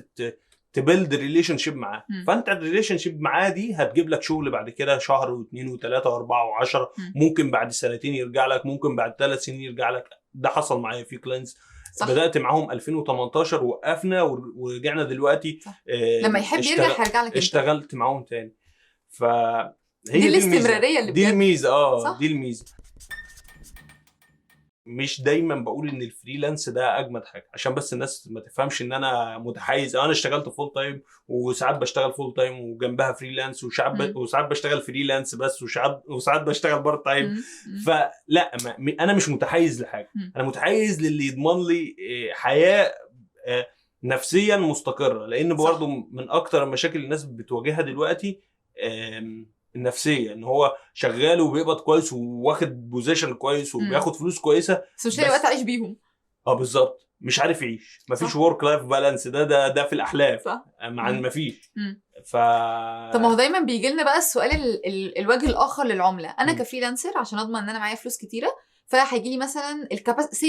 S1: تبيلد ريليشن شيب معاه. فانت الريليشن شيب معاه دي هتجيب لك شغل بعد كده، شهر واثنين وثلاثه واربعه وعشرة، ممكن بعد سنتين يرجع لك، ممكن بعد 3 سنين يرجع لك. ده حصل معايا في كلاينتس بدات معاهم 2018 وقفنا ورجعنا دلوقتي.
S2: لما يحب يرجع هيرجع لك.
S1: اشتغلت معاهم تاني.
S2: دي الاستمراريه اللي
S1: دي الميزه. دي الميزه. مش دايما بقول ان الفريلانس ده اجمد حاجه، عشان بس الناس ما تفهمش ان انا متحيز. انا اشتغلت فول تايم، وساعات بشتغل فول تايم وجنبها فريلانس، وساعات بشتغل فريلانس بس، وساعات بشتغل بارت تايم. فلا انا مش متحيز لحاجه، انا متحيز للي يضمن لي حياه نفسيا مستقره. لان برضه من اكتر المشاكل الناس بتواجهها دلوقتي النفسيه، ان هو شغال وبيقبض كويس وواخد بوزيشن كويس وبياخد فلوس كويسه،
S2: بس مش لاقي وقت اعيش بيهم.
S1: بالظبط، مش عارف يعيش. مفيش ورك لايف بالانس. ده في الاحلام.
S2: صح.
S1: مفيش.
S2: طب ما هو دايما بيجي لنا بقى السؤال الوجه الاخر للعمله. انا كفريلانسر عشان اضمن ان انا معايا فلوس كتيره، فهيجي لي مثلا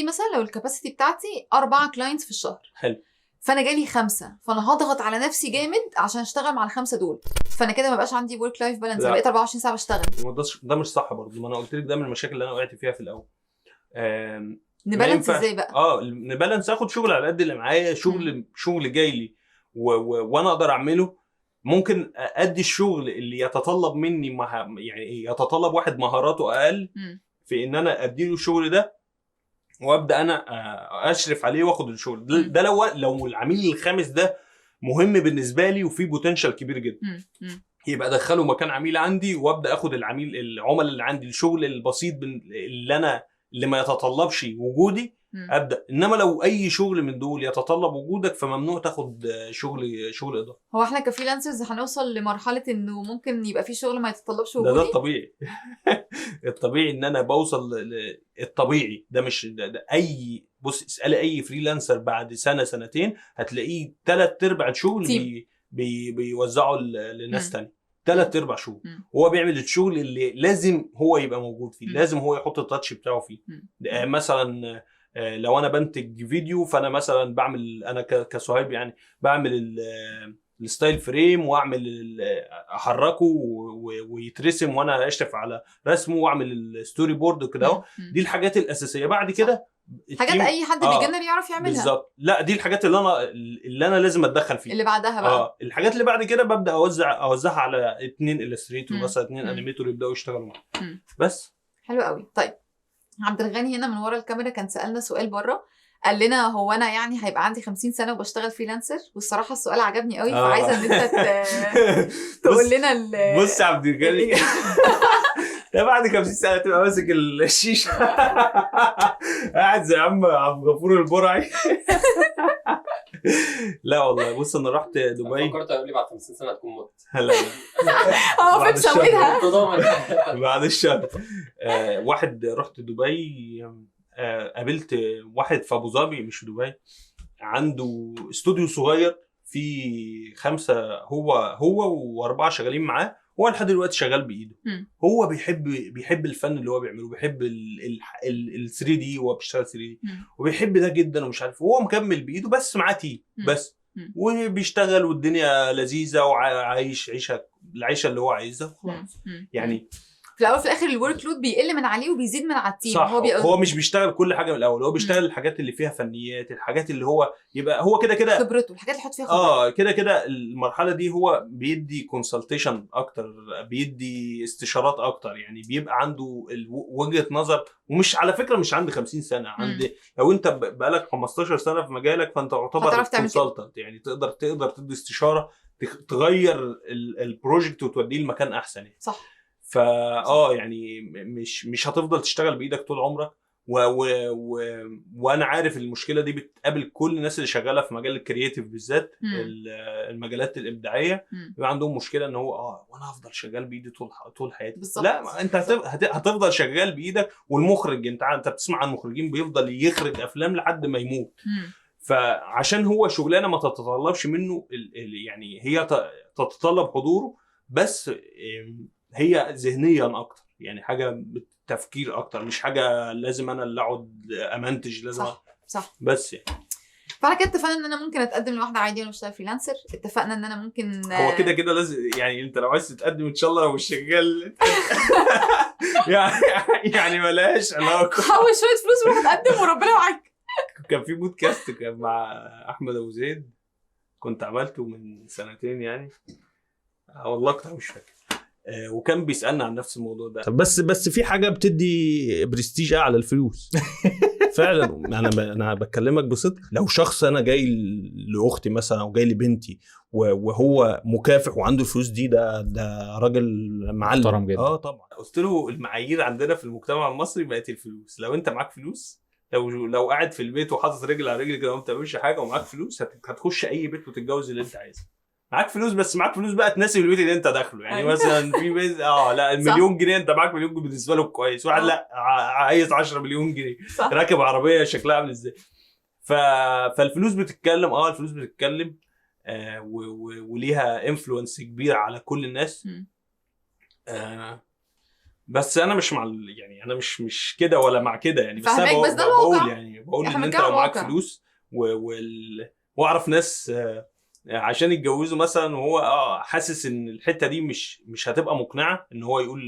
S2: مثلا لو الكاباسيتي بتاعتي 4 كلاينتس في الشهر،
S1: حلو،
S2: فانا جالي 5، فانا هضغط على نفسي جامد عشان اشتغل مع ال5 دول، فانا كده ما بقاش عندي ورك لايف بالانس، انا بقيت 24 ساعه بشتغل.
S1: ده مش صح برضه. ما انا قلت لك ده من المشاكل اللي انا وقعت فيها في الاول.
S2: نبالانس ازاي بقى؟
S1: نبالانس. اخد شغل على قد اللي معايا، شغل جاي لي وانا اقدر اعمله. ممكن ادي الشغل اللي يتطلب مني يعني يتطلب واحد مهاراته اقل في ان انا ادي له الشغل ده، وابدا انا اشرف عليه واخد الشغل ده. لو العميل الخامس ده مهم بالنسبه لي وفي بوتنشال كبير جدا، يبقى ادخله مكان عميل عندي، وابدا اخد العملاء اللي عندي الشغل البسيط اللي ما يتطلبش وجودي، ابدا. انما لو اي شغل من دول يتطلب وجودك فممنوع تاخد شغل اضافي.
S2: هو احنا كفريلانسرز هنوصل لمرحله انه ممكن يبقى في شغل ما يتطلبش وجودي؟
S1: ده الطبيعي. الطبيعي ان انا بوصل الطبيعي ده مش ده اي بص اسالي اي فريلانسر بعد سنه سنتين هتلاقيه 3/4 الشغل بيوزعوا لناس تانية. 3/4 شغل هو بيعمل الشغل اللي لازم هو يبقى موجود فيه. لازم هو يحط التاتش بتاعه فيه. مثلا لو انا بنتج فيديو فانا مثلا بعمل انا كصهيب يعني بعمل الستايل فريم واعمل احركه ويترسم وانا اشرف على رسمه واعمل الستوري بورد وكده. دي الحاجات الاساسيه. بعد كده
S2: حاجات اي حد بيجنر يعرف يعملها
S1: بالظبط. لا دي الحاجات اللي انا لازم اتدخل فيها.
S2: اللي بعدها بقى
S1: الحاجات اللي بعد كده ببدا اوزعها على 2 الستريتور مثلا 2 انيميتور يبداوا يشتغلوا معايا بس.
S2: حلو قوي. طيب عبد الغني هنا من ورا الكاميرا كان سالنا سؤال بره، قال لنا هو انا يعني هيبقى عندي 50 سنه وبشتغل فريلانسر؟ والصراحه السؤال عجبني قوي فعايزه ان انت تقول لنا
S1: بص يا عبد الغني ده بعد 50 سنه تبقى ماسك الشيشه قاعد زي عم عبد الغفور البرعي. لا والله بص انا رحت دبي.
S3: فكرت اقول لي بعد 50 سنه هتكون مت.
S1: لا
S2: فين سويتها
S1: بعد الشهر. واحد رحت دبي قابلت واحد في ابو ظبي مش في دبي عنده استوديو صغير فيه 5 هو و4 شغالين معاه. هو لحد دلوقتي شغال بايده. هو بيحب الفن اللي هو بيعمله. بيحب ال 3 دي. هو بيشتغل 3 دي وبيحب ده جدا ومش عارف. هو مكمل بايده بس معاه تيم بس وبيشتغل والدنيا لذيذه وعايش العيشه اللي هو عايزها وخلاص. يعني
S2: في الاول في الاخر الورك لود بيقل من عليه وبيزيد من على التيم.
S1: هو مش بيشتغل كل حاجه من الاول. هو بيشتغل الحاجات اللي فيها فنيات. الحاجات اللي هو يبقى هو كده
S2: خبرته. الحاجات اللي يحط فيها خبرته
S1: كده المرحله دي هو بيدي كونسلتيشن اكتر. بيدي استشارات اكتر. يعني بيبقى عنده وجهه نظر. ومش على فكره مش عندي 50 سنه عندي. لو انت بقالك 15 سنه في مجالك فانت تعتبر كونسلتنت. يعني تقدر تدي استشاره تغير البروجكت وتوديه لمكان احسن.
S2: صح.
S1: يعني مش هتفضل تشتغل بايدك طول عمرك. وانا عارف المشكله دي بتقابل كل الناس اللي شغاله في مجال الكرياتيف بالذات. المجالات الابداعيه بيبقى عندهم مشكله ان هو وانا هفضل شغال بايدي طول حياتي. لا انت هتفضل شغال بايدك. والمخرج انت بتسمع عن مخرجين بيفضل يخرج افلام لحد ما يموت. فعشان هو شغلانه ما تتطلبش منه يعني هي تتطلب حضوره بس هي ذهنيا اكتر. يعني حاجه بالتفكير اكتر. مش حاجه لازم انا اللي اقعد امنتج لازم.
S2: صح.
S1: بس يعني
S2: فانا كده اتفقنا ان انا ممكن اتقدم لواحده عادي وانا بشتغل فريلانسر. اتفقنا ان انا ممكن
S1: هو كده لازم. يعني انت لو عايز تتقدم ان شاء الله لو مش شغال يعني ملاش علاقه.
S2: حوش شويه فلوس وروح اتقدم وربنا معاك.
S1: كان في بودكاست كان مع احمد ابو زيد كنت عملته من 2 سنين يعني. والله كنت مش فاكر. وكان بيسالنا عن نفس الموضوع ده. بس في حاجه بتدي برستيج اعلى الفلوس. فعلا انا بكلمك بصدق. لو شخص انا جاي لاختي مثلا او جاي لبنتي وهو مكافح وعنده الفلوس دي ده راجل معلم
S3: جدا.
S1: طبعا. قلت له المعايير عندنا في المجتمع المصري بقت الفلوس. لو انت معاك فلوس لو قاعد في البيت وحاطط رجل على رجل كده وما بتعملش حاجه ومعاك فلوس هتخش اي بيت وتتجوز اللي انت عايزه. معاك فلوس بس معاك فلوس بقى تناسب البيت اللي انت داخله. يعني مثلا في بيت لا المليون جنيه انت معاك مليون جنيه بالنسبه له كويس. واحد لا عايز 10 مليون جنيه راكب عربيه شكلها عامل ازاي. فالفلوس بتتكلم. الفلوس بتتكلم وليها انفلونس كبير على كل الناس. بس انا مش مع يعني انا مش كده ولا مع كده يعني. بس انا بقول ان انت لو معاك فلوس واعرف ناس عشان يتجوزوا مثلا وهو حاسس ان الحته دي مش هتبقى مقنعه ان هو يقول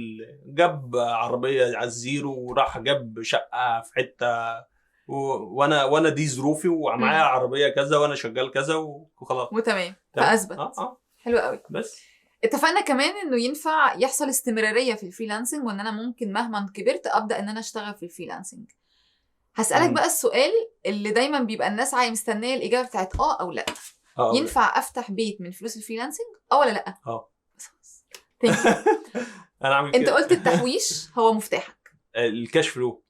S1: جاب عربيه على الزيرو وراح جاب شقه في حته وانا دي ظروفي ومعايا عربيه كذا وانا شغال كذا وخلاص
S2: وتمام. فاثبت. حلو قوي.
S1: بس
S2: اتفقنا كمان انه ينفع يحصل استمراريه في الفريلانسنج وان انا ممكن مهما كبرت ابدا ان انا اشتغل في الفريلانسنج. هسالك بقى السؤال اللي دايما بيبقى الناس مستنيه الاجابه بتاعت او لا. ينفع افتح بيت من فلوس الفريلانسنج ولا لا؟
S1: انا عامل
S2: انت قلت التحويش هو مفتاحك.
S1: الكاش فلو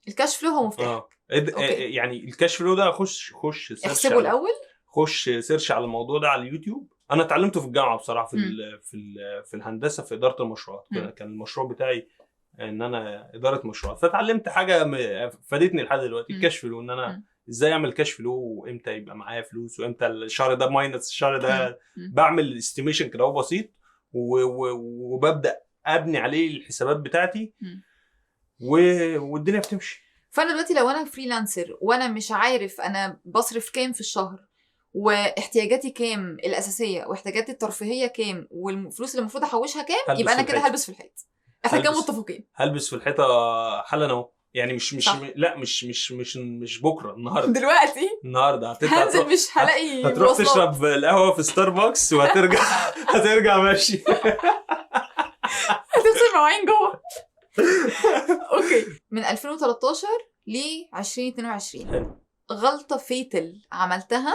S2: هو مفتاحك.
S1: يعني الكاش فلو ده خش سيرش
S2: احسبه الاول،
S1: خش سيرش على الموضوع ده على اليوتيوب. انا اتعلمته في الجامعه بصراحه في الهندسه في اداره المشروعات. كان المشروع بتاعي ان انا اداره مشروعات، فتعلمت حاجه فادتني لحد دلوقتي، الكاش فلو، ان انا ازاي اعمل كاش فلو، وامتى يبقى معايا فلوس، وامتى الشهر ده ماينس الشهر ده. بعمل استيميشن كده بسيط وببدا ابني عليه الحسابات بتاعتي والدنيا بتمشي.
S2: فانا دلوقتي لو انا فريلانسر وانا مش عارف انا بصرف كام في الشهر، واحتياجاتي كام الاساسيه، واحتياجاتي الترفيهيه كام، والفلوس اللي المفروض احوشها كام، يبقى انا كده هلبس في الحيط. احنا كده متفقين.
S1: هلبس في الحيطه حالا اهو. يعني مش بكره، النهارده.
S2: دلوقتي
S1: النهارده
S2: هنزل، مش هلاقي
S1: هتروح تشرب القهوه في ستاربكس وهترجع هترجع ماشي.
S2: هتغسل مواعين جوه. اوكي، من 2013 ل 2022 غلطه فيتل عملتها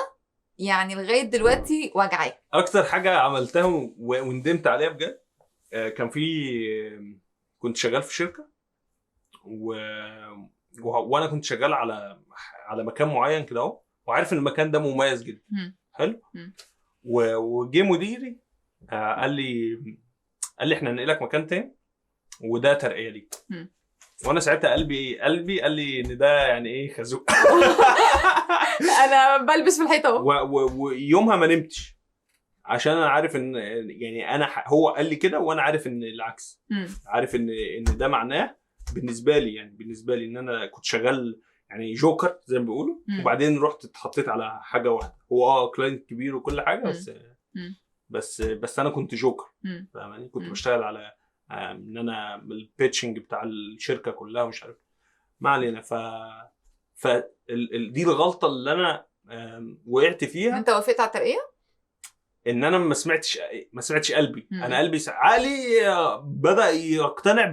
S2: يعني لغايه دلوقتي وجعاك؟
S1: اكتر حاجه عملتها وندمت عليها بجد، كان كنت شغال في شركه وانا كنت شغال على مكان معين كده اهو، وعارف ان المكان ده مميز جدا. حلو. وجي مديري قال لي احنا هننقلك مكان تاني وده ترقيه ليك. وانا ساعتها قلبي قال لي ان ده يعني ايه خازوق.
S2: انا بلبس في الحيطه اهو.
S1: ويومها ما نمتش عشان انا عارف ان يعني هو قال لي كده وانا عارف ان العكس. عارف ان ده معناه بالنسبه لي ان انا كنت شغال يعني جوكر زي ما بيقولوا، وبعدين رحت اتحطيت على حاجه واحده. هو كلاينت كبير وكل حاجه، بس انا كنت جوكر. فاهماني؟ كنت بشتغل على ان انا البيتشنج بتاع الشركه كلها ومش عارف. ما علينا. دي الغلطه اللي انا وقعت فيها.
S2: انت وافقت على الترقيه؟
S1: ان انا ما سمعتش قلبي. انا قلبي عقلي بدا يقتنع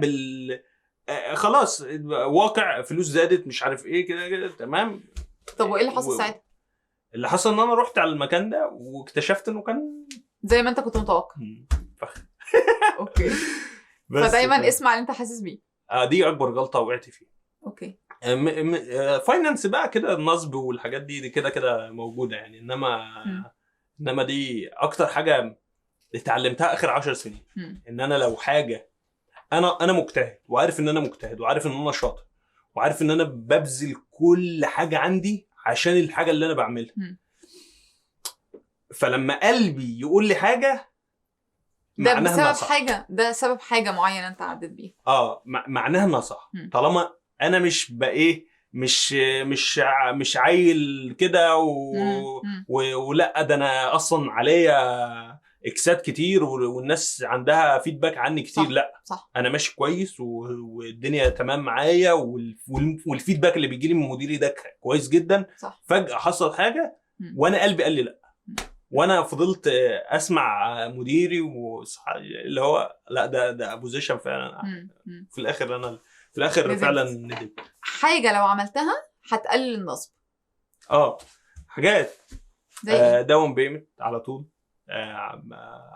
S1: خلاص واقع، فلوس زادت، مش عارف ايه كده تمام.
S2: طب وايه اللي حصل ساعتها؟
S1: اللي حصل ان انا رحت على المكان ده واكتشفت انه كان
S2: زي ما انت كنت متوقع. اوكي. فدايما اسمع اللي انت حاسس بيه.
S1: دي اكبر غلطه وقعت فيها.
S2: اوكي.
S1: فاينانس بقى كده، النصب والحاجات دي كده موجوده يعني. انما دي اكتر حاجه اتعلمتها اخر 10 سنين. ان انا لو حاجه انا مجتهد، وعارف ان انا مجتهد، وعارف ان انا شاطر، وعارف ان انا ببذل كل حاجه عندي عشان الحاجه اللي انا بعملها. فلما قلبي يقول لي حاجه
S2: ده بسبب حاجه، ده سبب حاجه معينه انت عديت بيها.
S1: معناها انها صح. طالما انا مش بقى مش عيل كده ولا ده انا اصلا عليا اكسات كتير والناس عندها فيدباك عني كتير.
S2: صح.
S1: لا
S2: صح.
S1: انا ماشي كويس والدنيا تمام معايا والفيدباك اللي بيجي لي من مديري ده كويس جدا.
S2: صح.
S1: فجأة حصل حاجة وانا قلبي قال لي لا، وانا فضلت اسمع مديري اللي هو لا ده بوزيشن فعلا. في الاخر فعلا ندمت.
S2: حاجه لو عملتها هتقلل النصب.
S1: حاجات داون بيمنت على طول.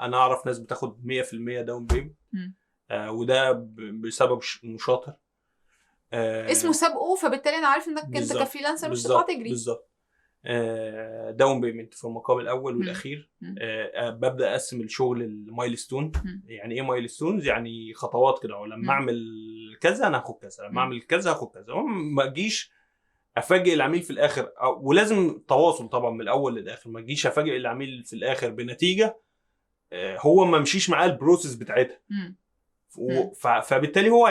S1: انا اعرف ناس بتاخد 100% داون بيمنت، وده بسبب انه شاطر.
S2: اسمه سابقه، فبالتالي انا عارف انك انت كفريلانسر مش هتطلع تجري.
S1: بالظبط. داون بيمنت في المقام الاول والاخير. ببدا اقسم الشغل المايلستون. يعني ايه مايلستونز؟ يعني خطوات كده. ولما اعمل كذا انا هاخد كذا، لما اعمل كذا هاخد كذا. ما اجيش افاجئ العميل في الاخر. ولازم تواصل طبعا من الاول للاخر. ما اجيش افاجئ العميل في الاخر بنتيجه هو ما مشيش معاه البروسيس بتاعتها. فبالتالي هو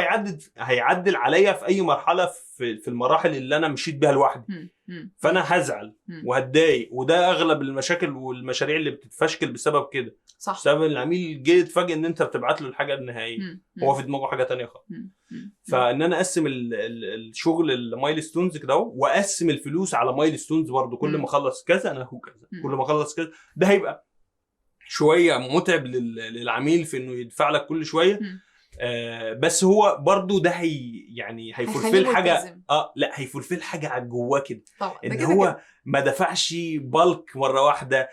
S1: هيعدل عليا في اي مرحله في المراحل اللي انا مشيت بيها لوحدي. فانا هزعل وهتضايق. وده اغلب المشاكل والمشاريع اللي بتتفشكل بسبب كده.
S2: صح.
S1: بسبب العميل جه يتفاجئ ان انت بتبعت له الحاجه النهائيه، هو في دماغه حاجه تانية خالص. فان انا اقسم الشغل المايلستونز كده، واقسم الفلوس على مايلستونز برضه. كل ما اخلص كذا انا هاخد كذا، كل ما اخلص كذا. ده هيبقى شويه متعب للعميل في انه يدفع لك كل شويه. بس هو برضو ده يعني هيفولفيل حاجه لا هيفولفيل حاجه على جواه كده ان هو كده. ما دفعش بالك مره واحده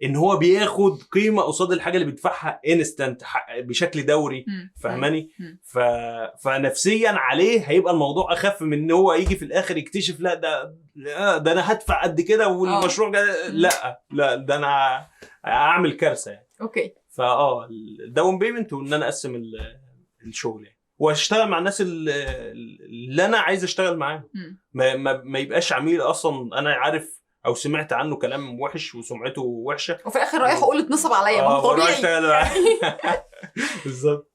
S1: ان هو بياخد قيمه قصاد الحاجه اللي بيدفعها انستنت بشكل دوري فهماني. فنفسيا عليه هيبقى الموضوع اخف من ان هو يجي في الاخر يكتشف لا ده انا هدفع قد كده والمشروع لا ده انا اعمل كارثه يعني.
S2: اوكي.
S1: الداون بيمنت وان انا اقسم الشغل يعني واشتغل مع الناس اللي انا عايز اشتغل معاهم. ما يبقاش عميل اصلا انا عارف او سمعت عنه كلام وحش وسمعته وحشه
S2: وفي الاخر رايح اقول اتنصب عليا. ما طبيعي
S1: بالظبط.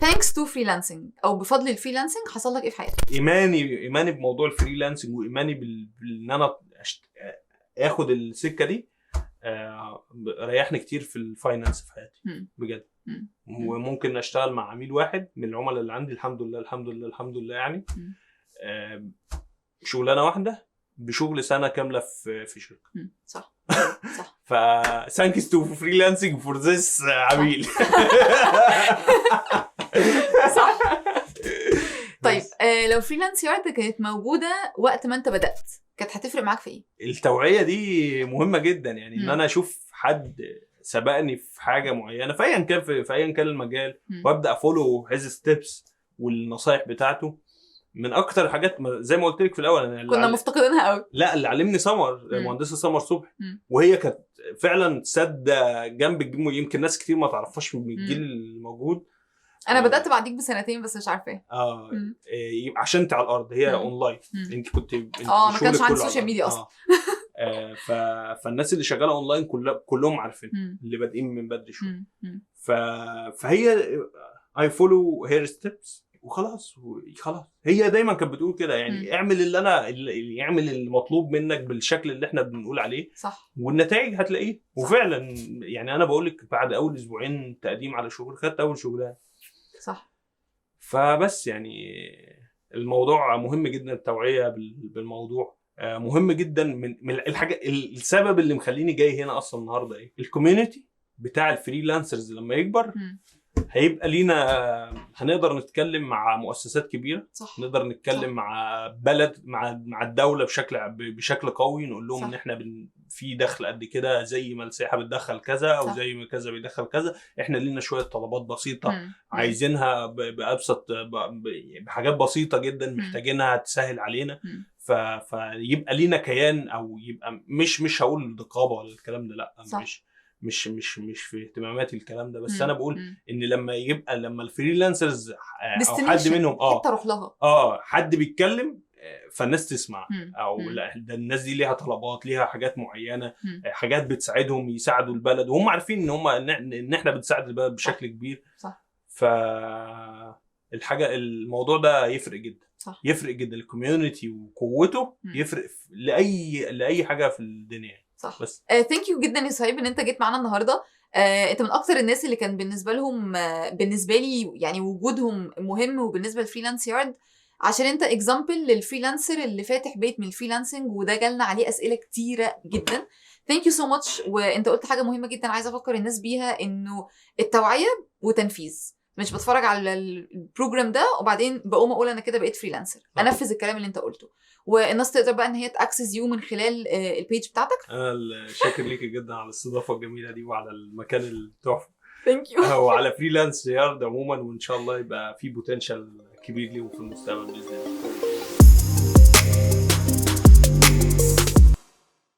S2: thanks to freelancing او بفضل الفريلانسنج حصل لك ايه في حياتك؟
S1: ايماني بموضوع الفريلانسنج وايماني بان انا اخد السكه دي ريحني كتير في الفاينانس في حياتي بجد. وممكن اشتغل مع عميل واحد من العملاء اللي عندي الحمد لله يعني شغلانه واحده بشغل سنه كامله في شركه.
S2: صح
S1: ف thanks to freelancing for this عميل.
S2: صح. طيب لو فريلانس يارد كانت موجوده وقت ما انت بدات كانت هتفرق معاك في ايه؟
S1: التوعيه دي مهمه جدا يعني ان انا اشوف حد سبقني في حاجه معينه في ايا كان المجال وابدا افولو هيز ستيبس والنصايح بتاعته. من اكتر الحاجات زي ما قلت لك في الاول
S2: كنا مفتقدينها قوي.
S1: لا اللي علمني سمر مهندسه سمر صبحي وهي كانت فعلا سادة جنب الجيل. يمكن ناس كتير ما تعرفهاش من الجيل الموجود.
S2: انا بدات بعديك بسنتين بس مش عارفه
S1: عشان انت على الارض هي اونلاين. انت كنت
S2: ما كانش عندي سوشيال ميديا اصلا.
S1: فالناس اللي شغاله اونلاين كلهم عارفين اللي بادئين من بدري شويه. فهي اي فولو هير ستيبس وخلاص هي دايما كانت بتقول كده يعني اعمل اللي يعمل المطلوب منك بالشكل اللي احنا بنقول عليه
S2: صح
S1: والنتائج هتلاقيه. وفعلا يعني انا بقول لك بعد اول اسبوعين تقديم على شغل خدت اول شغلانه.
S2: صح.
S1: فبس يعني الموضوع مهم جدا. التوعيه بالموضوع مهم جدا. من الحاجه السبب اللي مخليني جاي هنا اصلا النهارده ايه الكوميونتي بتاع الفريلانسرز لما يكبر هيبقى لينا هنقدر نتكلم مع مؤسسات كبيره.
S2: صح.
S1: نقدر نتكلم صح. مع بلد مع الدوله بشكل قوي نقول لهم ان احنا في دخل قد كده زي ما السياحه بتدخل كذا او صح. زي ما كذا بيدخل كذا. احنا لينا شويه طلبات بسيطه عايزينها بابسط بحاجات بسيطه جدا محتاجينها تسهل علينا. فيبقى لينا كيان او يبقى مش هقول رقابه ولا الكلام ده لا صح. مش في اهتماماتي الكلام ده. بس انا بقول ان لما الفريلانسرز او حد منهم
S2: تروح لها
S1: حد بيتكلم فالناس تسمع او لا ده الناس دي ليها طلبات ليها حاجات معينه حاجات بتساعدهم يساعدوا البلد وهم عارفين ان هم ان احنا بنساعد البلد بشكل كبير.
S2: صح.
S1: الموضوع ده يفرق جدا.
S2: صح.
S1: يفرق جدا الكوميونتي وقوته يفرق لاي حاجه في الدنيا.
S2: صح.
S1: بس
S2: ثانك يو جدا يا صهيب ان انت جيت معانا النهارده. انت من اكتر الناس اللي كان بالنسبه لي يعني وجودهم مهم وبالنسبه للفريلانس يارد عشان انت اكزامبل للفريلانسر اللي فاتح بيت من الفريلانسنج وده جالنا عليه اسئله كتيره جدا. ثانك يو سو ماتش. وانت قلت حاجه مهمه جدا عايزه افكر الناس بيها انه التوعيه وتنفيذ. مش بتفرج على البروجرام ده وبعدين بقوم اقول انا كده بقيت فريلانسر. انفذ الكلام اللي انت قلته والناس تقدر بقى ان هي تاكسس يو من خلال البيج بتاعتك.
S1: انا شاكر ليكي جدا على الاستضافه الجميله دي وعلى المكان التحفه.
S2: ثانك يو.
S1: وعلى فريلانس يارد عموما وان شاء الله يبقى في بوتنشال كبير ليه في المستقبل باذن الله.